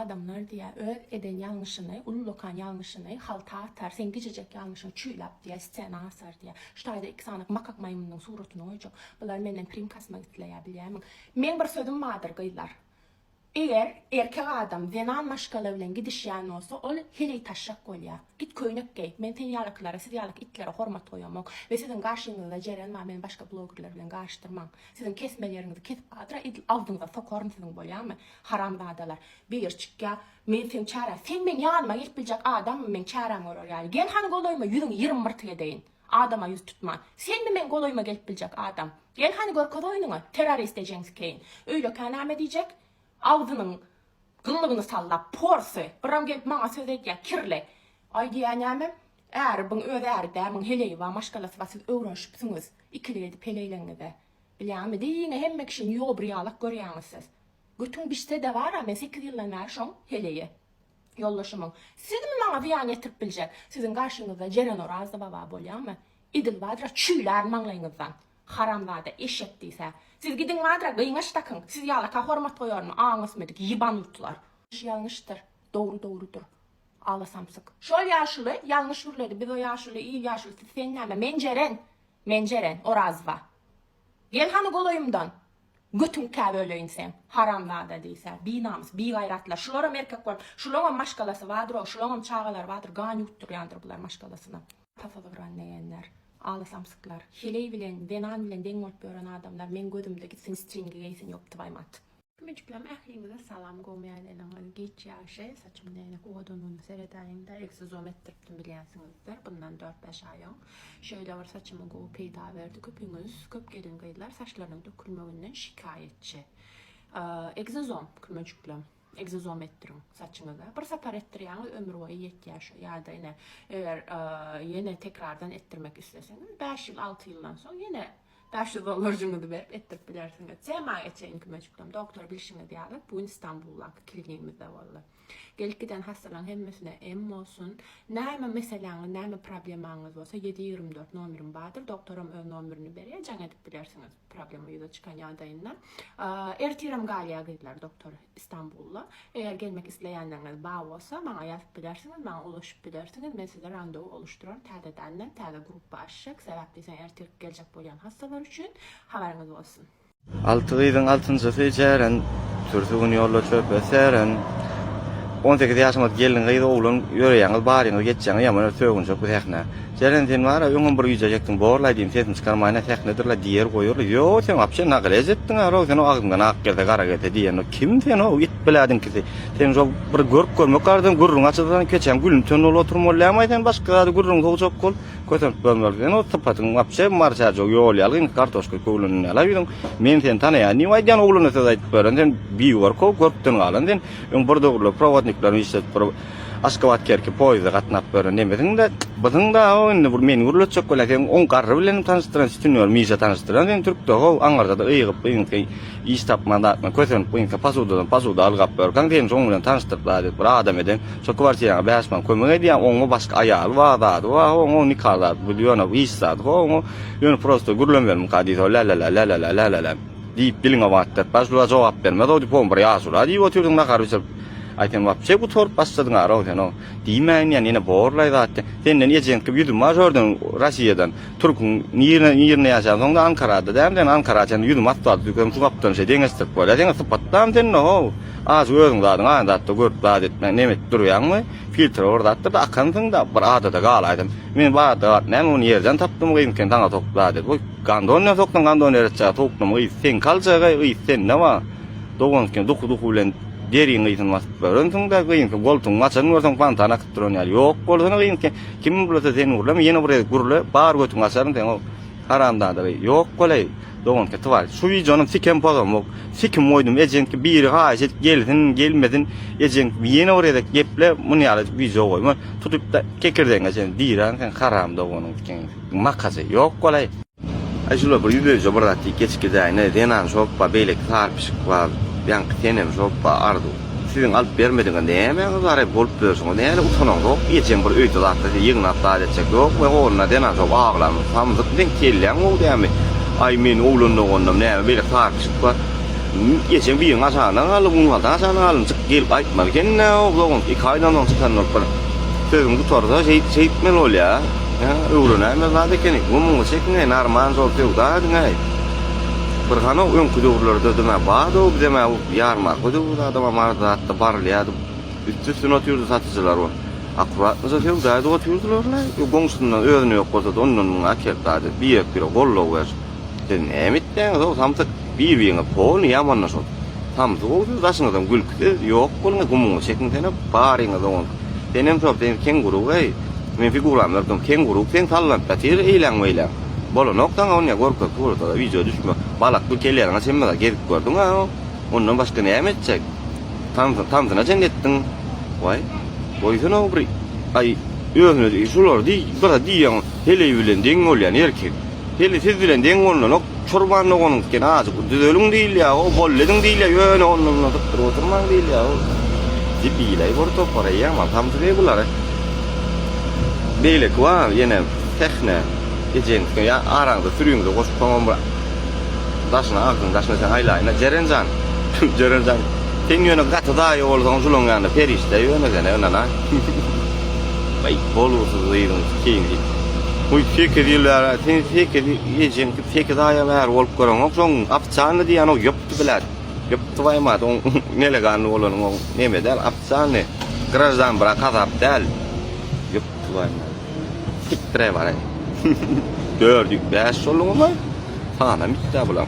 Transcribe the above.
adamlar diye öz eden yanlışını, ululukan yanlışını halta atar, sen gececek yanlışını çüylap diye, scena asar diye. Ştayda iki sanık makak maymunun suratını oyacak. Bunlar menden prim kasmak isteyebilirim. Men bir sözüm vardır gıylar. Eğer erkek adam venan maşkala bilen gidişyan olsa, ol heleyi taşak kolya. Git köynek gey. Men ten yalaklara, siz yalak itlere hormat koyamam. Ve sizin karşınızda ceren var, men başka bloggerler bilen karşıtırmam. Sizin kesmelerinizi kesip adra, aldığınızda sokorun sizin bolyamı. Haram dadalar. Bir çıkya, men sen çara. Sen men yanıma gelip bilecek adam mı men çaram olur yani. Gel hanı goloyma yüzün 20 mırtıya deyin. Adama yüz tutma. Sen mi men goloyma gelip bilecek adam. Gel hanı gör kodoynuna. Terörist diyeceğiniz keyin. Öyle kaname diyecek. Ağzının gıllıgını sallap, porsu, biram gelip bana söz ediyor, kirli. Ay diyanamım, eğer bunu öz erdemin heleyi var, maşkalası var, siz öğrenşipsiniz, ikiliydi peleylenide. Bilyami deyine hemmek için yol briyalak görüyorsunuz siz. Götün bişte de var ama 8 yıldan verşon heleyi. Yollaşımın. Siz mi bana viyan getirip bilecek? Sizin karşınızda Ceren Oraz'da baba bolya mı? İdil vadra çüyler manlayınızdan. Haramlarda eşek deyse. Siz gidin madra gıyınış takın. Siz yalaka hormat koyar mı? Ağınız medik yiban yutlar. Yanlıştır. Doğrudur. Ağlasamsık. Şol yaşlı yanlış vurladı. Biz o yaşlı iyi yaşlı. Siz senin ama menceren Orazva. Gel hanı goloyumdan. Götün kəv öylöyin sen. Haramlarda deyse. Bir namus, bir gayratlar. Şulara erkek var. Şulara maşkalası vardır o. Şulara çağalar vardır. Gan yuttur yandır bunlar maşkalasına. Tafalıqran neyenler. Ağlasamsıklar. Hiley bilen, venan bilen den olup gören adamlar men gözümde gitsin stringi geysin yoktu baymat. Mücüklam ahlinize salam gomeyanlarına geç yaşı saçımın eline kodonunu seyredayımda egzozom ettirdim biliyorsunuzdur. Bundan 4-5 ay ön. Şöyle var saçımı go peyda verdi. Köpünüz, köp gelin gıydılar saçlarının dökülmesinden şikayetçi. Egzozom mücüklam. Egzozom ettirin saçınıza. Bir sefer ettiriyorsunuz ömür boyu 7 yaş ya da yine eğer yine tekrardan ettirmek isteseniz 5 yıl 6 yıldan sonra yine $500 verip ettirip bilirsiniz. Sema geçeyin kümeciklerim. Doktor bilişini diyelim. Bu İstanbul'da kliniğimizde valla. Gelip giden hastaların hemmesine em olsun. Neyme meseleniz, neyme probleminiz olsa 7-24 numaram vardır. Doktorum ön numarını veriyor. Can edip bilirsiniz problemi yüze çıkan yandayından. Ertirim Galiya gittiler doktor İstanbul'da. Eğer gelmek isteyenleriniz bağ olsa bana yazıp bilirsiniz. Bana ulaşıp bilirsiniz. Ben size randevu oluştururum. Telde denden, telde grup başlık. Sebepliysen ertir gelecek boyan hastalar için haberiniz olsun. 6 aydan 6-njy Ceren, türsügün yolla çöp eseren. 18 yaşıma gelin gıydı oğlum yöreýäňiz baryňyz geçýäňiz ýaman sögün çok tähne. Ceren sen wara öňüm bir ýüjejekdiň borla diýim sesin çykarmaýna tähnedirler diýer goýurlar. Ýok sen apşe nakil etdiň ara sen agymdan ak gelse gara gelse diýen kim sen o git bilädiň ki sen jok bir görüp görmek gardan gurrun açydan keçen gülüm tön ol oturmaly sen başga gurrun howjak kol kötüp bölmeli. O tapatyň apşe marşa jok ýol ýalgyn kartoşka köwlüni alaýdyň. Men sen tanaýan ni waýdan ogluny söz aýdyp beren sen bir gorko görpden galan sen bir dogurly prowadniklerini işlet Aşgabat kerki poyda gatnap beren nemediň de biziň da indi bir meni urulacak bolýar. On garry bilen tanıştyran istiniyor, miýja tanıştyran. Sen türkde go aňarda da ýygyp ýyňky iş tapmanda kösen ýyňka pasuda algap berken sen şoň bilen tanıştyrdylar. Bir adam eden şo kwartiýaga bäsman kömek edýär. Oňa başga aýal wada, oň nikahlar bilýän iş zat. Oň ýöne prosto gurlanbermi kadi la diýip biliňe wagtda başluğa jogap bermedi. O diplom bir ýaşula diýip oturdum nakar ayten wapçe bu torp başladyň ara sen o diýmän ýani ene borlaýdy atdy senden ýejenki ýüdüm majordan Russiýadan Türkün ýerine ýaşaýan Ankara'da dämden Ankaradan ýüdüm atdy düküm şuňapdan şey deňestir bolýar sen sypatdan sen no az özüň zadyň andatda görüp zat etmän nemet durýarmy filtre orada atdy da akansyň da bir adada galaýdym men bada näme ony ýerden tapdym gynken taňa toplady bu gandon tokdan gandon eretçä tokdum sen kaljaga sen näme dogonken duku bilen deriň ýytyn masbörün tunda gynky goltuň maçan bolsaň pantana kytdyran ýaly ýok bolsaň gynky kim bilse sen urlama ýene bir gurly bar götüň açaryn sen o haramda da ýok bolay dogonky twal şu ýyjanyň sikem pagamok sikim moýdum ejenki biri haýet gelsin gelmedin ejenki ýene orada geple muny ýaly ýyja goýma tutup da kekirdeňe sen diýran sen haram dogonyň ken makasy ýok bolay aýşular bir ýüze jobaratdy keçki daýna denan şoppa beýlek tarpyşyk bar Biank tenem joppa ardu. Sizin alıp bermediňiz näme gary bolup bersiň. Näme utanaň yok. Ýejem bir öýde zatda ýygyna atda etjek yok. We onda denan jop aglan. Samdyk den kelýän o diými. Ay men oglundy gondam näme bir fark var. geçen bir yıl aşağıdan alıp bunlardan aşağıdan alıp çık gelip aytmadı kendine o zaman 2 aydan sonra çıkan bana sözüm tutarsa şey etmeli ol ya öğrene ama zaten kenik bunun çekine narman zor tevda ne bir hana ön kudurlarda deme bağda bir deme yarma kudurda adama marda hatta barlıydı üstüne oturuyordu satıcılar o akurat mı satıyor da oturuyordular la gongsundan öğreniyor yok olsa da onun akıldadı bir yak bir gollo var dedim emitten o samtık bir birine ponu yamanna sot samtık o daşından gülkü yok bunun gumun çekintene barine de on benim çok benim kenguru vay men figuram yok kenguru sen sallan patir ilang mıyla bolo noktan on ya korkak burada video düşme balak bu kellerine sen mi gelip gördün ha onun başka ne emedecek tamtına cennettin vay boyuna obri ay öğrenci şular di bara diyan hele bilen dengol erkek hele siz bilen dengolun nok çorbanlı onun gene azı düdölün değil ya o bolledin değil ya yöne onun oturman değil ya o dibiyle borto paraya ama tam regular böyle kwa yine tekne geçen ya arangda sürüyümde koşup tamam bırak daşına sen aylayına cerencan sen yöne gatı daha iyi olsan sulunganda perişte yöne gene önana bay bolursuz değilim keyinli bu fikir yıllar sen fikir geçen fikir daha ya var olup koran okson apçanı diye ano yaptı bilet yaptı vay ma don nele gan olan o ne medel apçanı grazdan bırakat aptal yaptı vay ma fikre var gördük beş solunma falan bitti bulam